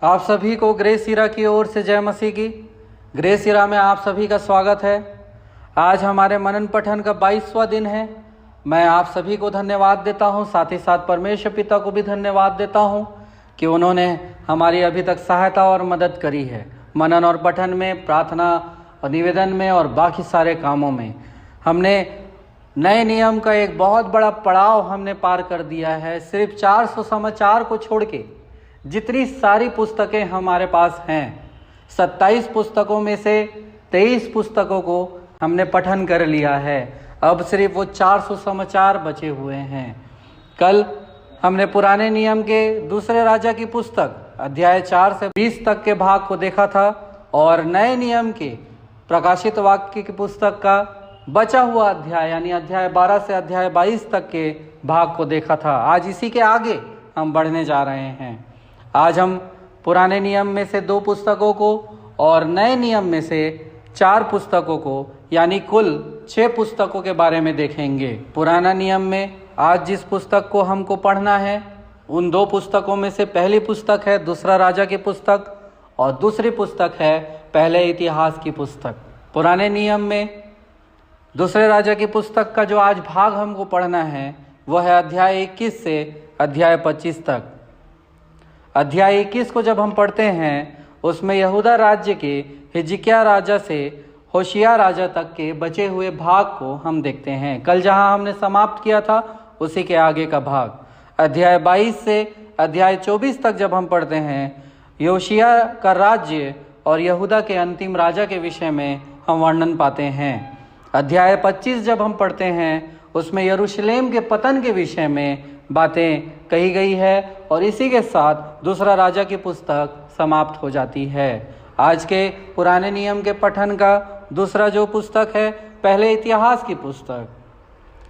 आप सभी को ग्रेस इरा की ओर से जय मसीह की। ग्रेस इरा में आप सभी का स्वागत है। आज हमारे मनन पठन का 22वां दिन है। मैं आप सभी को धन्यवाद देता हूं, साथ ही साथ परमेश्वर पिता को भी धन्यवाद देता हूं कि उन्होंने हमारी अभी तक सहायता और मदद करी है मनन और पठन में, प्रार्थना और निवेदन में और बाकी सारे कामों में। हमने नए नियम का एक बहुत बड़ा पड़ाव हमने पार कर दिया है। सिर्फ 400 समाचार को छोड़ के जितनी सारी पुस्तकें हमारे पास हैं, 27 पुस्तकों में से 23 पुस्तकों को हमने पठन कर लिया है। अब सिर्फ वो 400 समाचार बचे हुए हैं। कल हमने पुराने नियम के दूसरे राजा की पुस्तक अध्याय 4 से 20 तक के भाग को देखा था और नए नियम के प्रकाशित वाक्य की पुस्तक का बचा हुआ अध्याय यानी अध्याय 12 से अध्याय 22 तक के भाग को देखा था। आज इसी के आगे हम बढ़ने जा रहे हैं। आज हम पुराने नियम में से 2 पुस्तकों को और नए नियम में से 4 पुस्तकों को यानी कुल 6 पुस्तकों के बारे में देखेंगे। पुराना नियम में आज जिस पुस्तक को हमको पढ़ना है उन 2 पुस्तकों में से पहली पुस्तक है दूसरा राजा की पुस्तक और दूसरी पुस्तक है पहले इतिहास की पुस्तक। पुराने नियम में दूसरे राजा की पुस्तक का जो आज भाग हमको पढ़ना है वह है अध्याय 21 से अध्याय 25 तक। अध्याय 21 को जब हम पढ़ते हैं उसमें यहूदा राज्य के हिजकिय्याह राजा से होशिय्याह राजा तक के बचे हुए भाग को हम देखते हैं। कल जहां हमने समाप्त किया था उसी के आगे का भाग अध्याय 22 से अध्याय 24 तक जब हम पढ़ते हैं योशिय्याह का राज्य और यहूदा के अंतिम राजा के विषय में हम वर्णन पाते हैं। अध्याय 25 जब हम पढ़ते हैं उसमें यरूशलेम के पतन के विषय में बातें कही गई है और इसी के साथ दूसरा राजा की पुस्तक समाप्त हो जाती है। आज के पुराने नियम के पठन का दूसरा जो पुस्तक है पहले इतिहास की पुस्तक।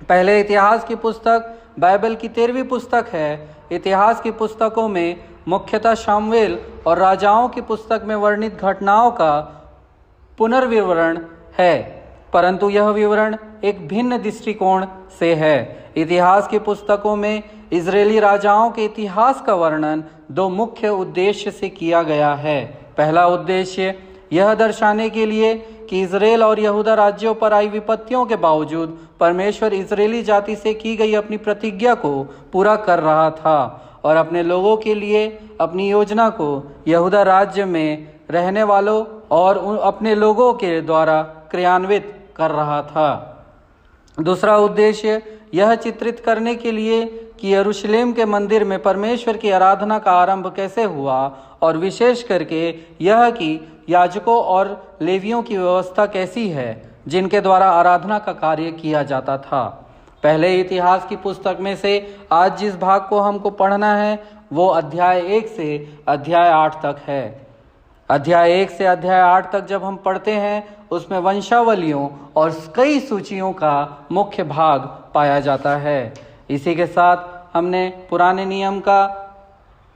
पहले इतिहास की पुस्तक बाइबल की 13वीं पुस्तक है। इतिहास की पुस्तकों में मुख्यतः शामुएल और राजाओं की पुस्तक में वर्णित घटनाओं का पुनर्विवरण है, परंतु यह विवरण एक भिन्न दृष्टिकोण से है। इतिहास की पुस्तकों में इजरायली राजाओं के इतिहास का वर्णन 2 मुख्य उद्देश्य से किया गया है। पहला उद्देश्य यह दर्शाने के लिए कि इजराइल और यहूदा राज्यों पर आई विपत्तियों के बावजूद परमेश्वर इजरायली जाति से की गई अपनी प्रतिज्ञा को पूरा कर रहा था और अपने लोगों के लिए अपनी योजना को यहूदा राज्य में रहने वालों और अपने लोगों के द्वारा क्रियान्वित कर रहा था। दूसरा उद्देश्य यह चित्रित करने के लिए कि यरूशलेम के मंदिर में परमेश्वर की आराधना का आरंभ कैसे हुआ और विशेष करके यह कि याजकों और लेवियों की व्यवस्था कैसी है जिनके द्वारा आराधना का कार्य किया जाता था। पहले इतिहास की पुस्तक में से आज जिस भाग को हमको पढ़ना है वो अध्याय 1 से अध्याय 8 तक है। अध्याय 1 से अध्याय 8 तक जब हम पढ़ते हैं उसमें वंशावलियों और कई सूचियों का मुख्य भाग पाया जाता है। इसी के साथ हमने पुराने नियम का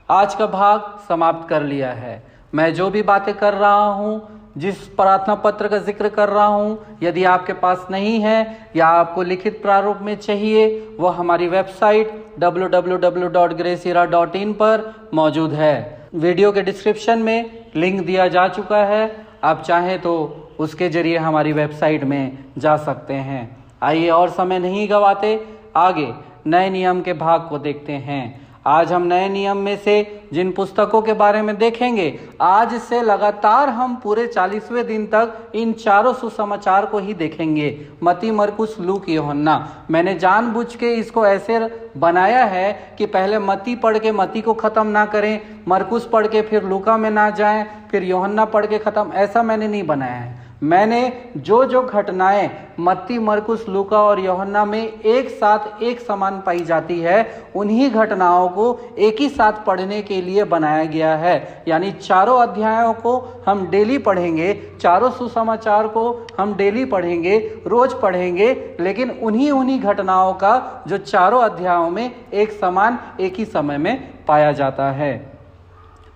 आज का भाग समाप्त कर लिया है। मैं जो भी बातें कर रहा हूँ, जिस प्रार्थना पत्र का जिक्र कर रहा हूँ, यदि आपके पास नहीं है या आपको लिखित प्रारूप में चाहिए वो हमारी वेबसाइट www.graceira.in पर मौजूद है। वीडियो के डिस्क्रिप्शन में लिंक दिया जा चुका है, आप चाहें तो उसके जरिए हमारी वेबसाइट में जा सकते हैं। आइए और समय नहीं गवाते, आगे नए नियम के भाग को देखते हैं। आज हम नए नियम में से जिन पुस्तकों के बारे में देखेंगे, आज से लगातार हम पूरे 40वें दिन तक इन 4 सुसमाचार को ही देखेंगे। मत्ती, मरकुस, लूक, यूहन्ना। मैंने जानबूझ के इसको ऐसे बनाया है कि पहले मत्ती पढ़ के मत्ती को ख़त्म ना करें, मरकुस पढ़ के फिर लूका में ना जाएं, फिर यूहन्ना पढ़ के ख़त्म, ऐसा मैंने नहीं बनाया है। मैंने जो घटनाएं मत्ती, मरकुस, लूका और यूहन्ना में एक साथ एक समान पाई जाती है उन्हीं घटनाओं को एक ही साथ पढ़ने के लिए बनाया गया है। यानी 4 अध्यायों को हम डेली पढ़ेंगे, 4 सुसमाचार को हम डेली पढ़ेंगे, रोज पढ़ेंगे, लेकिन उन्हीं घटनाओं का जो 4 अध्यायों में एक समान एक ही समय में पाया जाता है।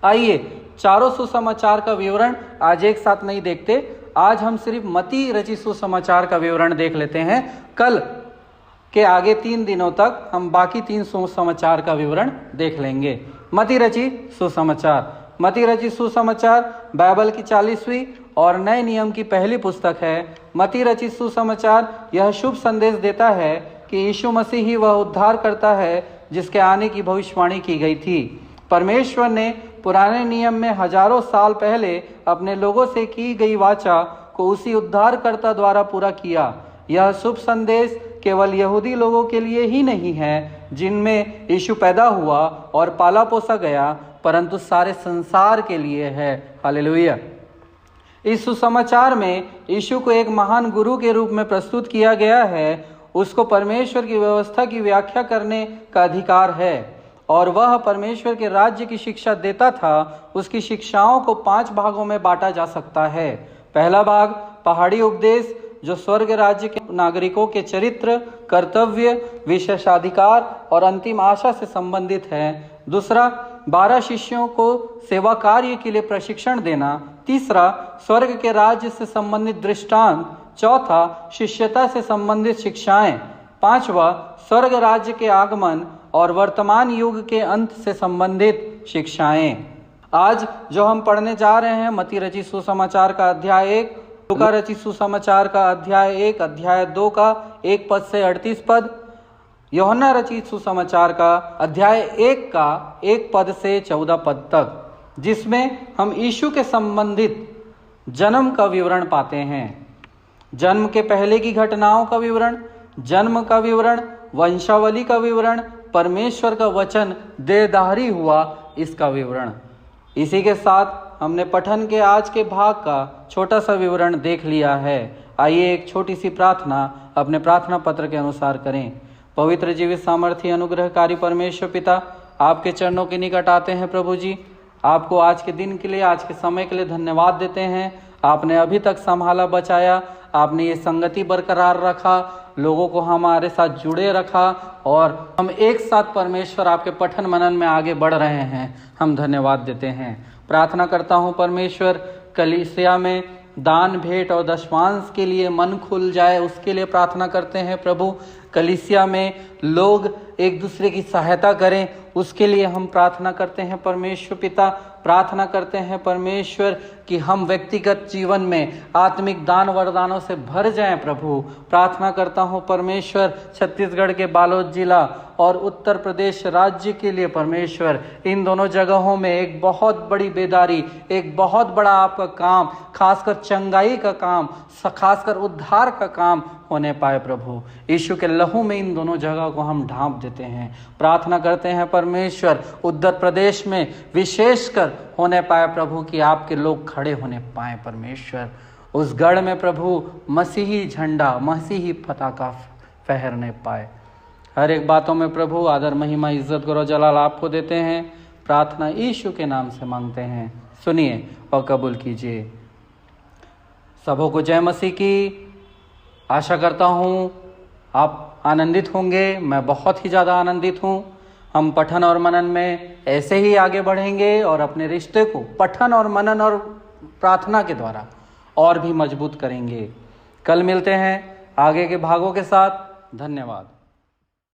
आइए 4 सुसमाचार का विवरण आज एक साथ नहीं देखते, आज हम सिर्फ मत्ती रचित सुसमाचार का विवरण देख लेते हैं। कल के आगे 3 दिनों तक हम बाकी 3 सुसमाचार का विवरण देख लेंगे। मत्ती रचित सुसमाचार मत्ती रचित सुसमाचार बाइबल की 40वीं और नए नियम की पहली पुस्तक है। मत्ती रचित सुसमाचार यह शुभ संदेश देता है कि यीशु मसीह ही वह उद्धार करता है जिसके आने की भविष्यवाणी की गई थी। परमेश्वर ने पुराने नियम में हजारों साल पहले अपने लोगों से की गई वाचा को उसी उद्धारकर्ता द्वारा पूरा किया। यह शुभ संदेश केवल यहूदी लोगों के लिए ही नहीं है जिनमें यीशु पैदा हुआ और पाला पोसा गया, परंतु सारे संसार के लिए है। हालेलुया। इस सुसमाचार में यीशु को एक महान गुरु के रूप में प्रस्तुत किया गया है। उसको परमेश्वर की व्यवस्था की व्याख्या करने का अधिकार है और वह परमेश्वर के राज्य की शिक्षा देता था। उसकी शिक्षाओं को 5 भागों में बांटा जा सकता है। पहला भाग पहाड़ी उपदेश जो स्वर्ग राज्य के नागरिकों के चरित्र, कर्तव्य, विशेषाधिकार और अंतिम आशा से संबंधित है। दूसरा 12 शिष्यों को सेवा कार्य के लिए प्रशिक्षण देना। तीसरा स्वर्ग के राज्य से संबंधित दृष्टांत। चौथा शिष्यता से संबंधित शिक्षाएं। पांचवा स्वर्ग राज्य के आगमन और वर्तमान युग के अंत से संबंधित शिक्षाएं। आज जो हम पढ़ने जा रहे हैं मत्ती रचित सुसमाचार का अध्याय 1, लूका रचित सुसमाचार का अध्याय 1 अध्याय 2 का 1 पद से 38 पद, यूहन्ना रचित सुसमाचार का अध्याय 1 का 1 पद से 14 पद तक, जिसमें हम यीशु के संबंधित जन्म का विवरण पाते हैं। जन्म के पहले की घटनाओं का विवरण, जन्म का विवरण, वंशावली का विवरण, परमेश्वर का वचन देहधारी हुआ इसका विवरण। इसी के साथ हमने पठन के आज के भाग का छोटा सा विवरण देख लिया है। आइए एक छोटी सी प्रार्थना अपने प्रार्थना पत्र के अनुसार करें। पवित्र जीवित सामर्थ्य अनुग्रहकारी परमेश्वर पिता, आपके चरणों के निकट आते हैं। प्रभु जी, आपको आज के दिन के लिए, आज के समय के लिए धन्यवाद देते हैं। आपने अभी तक संभाला, बचाया, आपने ये संगति बरकरार रखा, लोगों को हमारे साथ जुड़े रखा और हम एक साथ परमेश्वर आपके पठन मनन में आगे बढ़ रहे हैं। हम धन्यवाद देते हैं। प्रार्थना करता हूँ परमेश्वर, कलीसिया में दान भेंट और दशमांश के लिए मन खुल जाए, उसके लिए प्रार्थना करते हैं। प्रभु, कलीसिया में लोग एक दूसरे की सहायता करें, उसके लिए हम प्रार्थना करते हैं। परमेश्वर पिता, प्रार्थना करते हैं परमेश्वर कि हम व्यक्तिगत जीवन में आत्मिक दान वरदानों से भर जाएं। प्रभु, प्रार्थना करता हूं परमेश्वर, छत्तीसगढ़ के बालोद जिला और उत्तर प्रदेश राज्य के लिए परमेश्वर, इन दोनों जगहों में एक बहुत बड़ी बेदारी, एक बहुत बड़ा आपका काम, खासकर चंगाई का काम, खासकर उद्धार का काम होने पाए। प्रभु, यीशु के लहू में इन दोनों जगह को हम ढांप देते हैं। प्रार्थना करते हैं परमेश्वर, उत्तर प्रदेश में विशेषकर होने पाए प्रभु कि आपके लोग खड़े होने पाए। परमेश्वर, उस गढ़ में प्रभु मसीही झंडा, मसीही पताका फहरने पाए। हर एक बातों में प्रभु आदर, महिमा, इज्जत, गौरव, जलाल आपको देते हैं। प्रार्थना यीशु के नाम से मांगते हैं, सुनिए और कबूल कीजिए। सबों को जय मसीह की। आशा करता हूँ आप आनंदित होंगे। मैं बहुत ही ज़्यादा आनंदित हूँ। हम पठन और मनन में ऐसे ही आगे बढ़ेंगे और अपने रिश्ते को पठन और मनन और प्रार्थना के द्वारा और भी मजबूत करेंगे। कल मिलते हैं आगे के भागों के साथ। धन्यवाद।